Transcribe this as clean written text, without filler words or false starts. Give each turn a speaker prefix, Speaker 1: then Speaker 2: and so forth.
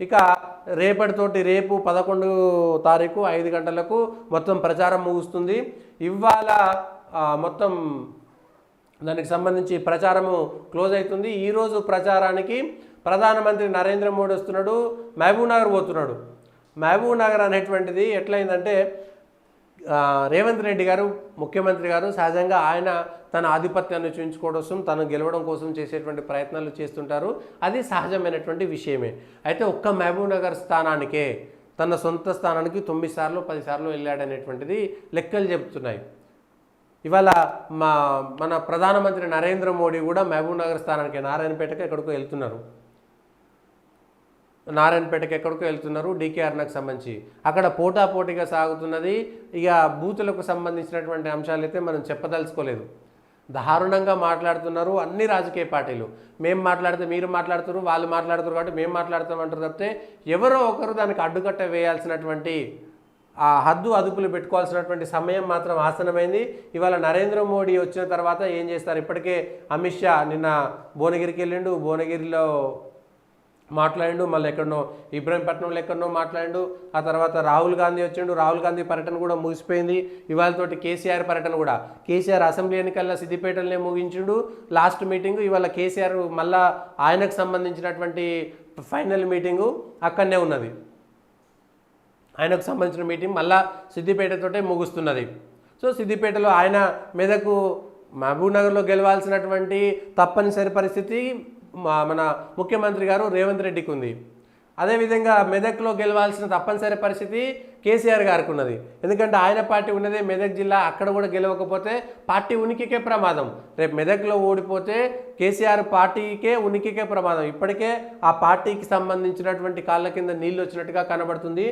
Speaker 1: ఇక రేపటితోటి రేపు 11 తారీఖు 5 గంటలకు మొత్తం ప్రచారం ముగుస్తుంది. ఇవాళ మొత్తం దానికి సంబంధించి ప్రచారము క్లోజ్ అవుతుంది. ఈరోజు ప్రచారానికి ప్రధానమంత్రి నరేంద్ర మోడీ వస్తున్నాడు, మహబూబ్ నగర్ పోతున్నాడు. మహబూబ్ నగర్ అనేటువంటిది ఎట్లయిందంటే రేవంత్ రెడ్డి గారు ముఖ్యమంత్రి గారు సహజంగా ఆయన తన ఆధిపత్యాన్ని చూపించుకోవడం కోసం తను గెలవడం కోసం చేసేటువంటి ప్రయత్నాలు చేస్తుంటారు. అది సహజమైనటువంటి విషయమే. అయితే ఒక్క మహబూబ్ నగర్ స్థానానికే తన సొంత స్థానానికి 9 సార్లు 10 సార్లు వెళ్ళాడనేటువంటిది లెక్కలు చెబుతున్నాయి. ఇవాళ మన ప్రధానమంత్రి నరేంద్ర మోడీ కూడా మహబూబ్ నగర్ స్థానానికి నారాయణపేటకు ఎక్కడికో వెళ్తున్నారు. డీకేఆర్నకు సంబంధించి అక్కడ పోటాపోటీగా సాగుతున్నది. ఇక బూతులకు సంబంధించినటువంటి అంశాలు అయితే మనం చెప్పదలుచుకోలేదు. దారుణంగా మాట్లాడుతున్నారు అన్ని రాజకీయ పార్టీలు. మేము మాట్లాడితే మీరు మాట్లాడుతున్నారు, వాళ్ళు మాట్లాడుతున్నారు కాబట్టి మేము మాట్లాడతామంటారు తప్పితే ఎవరో ఒకరు దానికి అడ్డుకట్ట వేయాల్సినటువంటి ఆ హద్దు అదుపులు పెట్టుకోవాల్సినటువంటి సమయం మాత్రం ఆసనమైంది. ఇవాళ నరేంద్ర మోడీ వచ్చిన తర్వాత ఏం చేస్తారు? ఇప్పటికే అమిత్ షా నిన్న భువనగిరికి వెళ్ళిండు, భువనగిరిలో మాట్లాడిండు, మళ్ళీ ఎక్కడనో ఇబ్రహీంపట్నంలో ఎక్కడనో మాట్లాడిండు. ఆ తర్వాత రాహుల్ గాంధీ వచ్చిండు, రాహుల్ గాంధీ పర్యటన కూడా ముగిసిపోయింది. ఇవాళతోటి కేసీఆర్ పర్యటన కూడా, కేసీఆర్ అసెంబ్లీ ఎన్నికల్లో సిద్దిపేటలోనే ముగించిండు లాస్ట్ మీటింగు. ఇవాళ కేసీఆర్ మళ్ళా ఆయనకు సంబంధించినటువంటి ఫైనల్ మీటింగు అక్కడనే ఉన్నది. ఆయనకు సంబంధించిన మీటింగ్ మళ్ళా సిద్దిపేటతోటే ముగుస్తున్నది. సో సిద్దిపేటలో ఆయన మెదకు మహబూబ్ నగర్లో గెలవాల్సినటువంటి తప్పనిసరి పరిస్థితి మన ముఖ్యమంత్రి గారు రేవంత్ రెడ్డికి ఉంది. అదేవిధంగా మెదక్లో గెలవాల్సిన తప్పనిసరి పరిస్థితి కేసీఆర్ గారికి ఉన్నది. ఎందుకంటే ఆయన పార్టీ ఉన్నదే మెదక్ జిల్లా. అక్కడ కూడా గెలవకపోతే పార్టీ ఉనికికే ప్రమాదం. రేపు మెదక్లో ఓడిపోతే కేసీఆర్ పార్టీకే ఉనికికే ప్రమాదం. ఇప్పటికే ఆ పార్టీకి సంబంధించినటువంటి కాళ్ళ కింద నీళ్ళు వచ్చినట్టుగా కనబడుతుంది.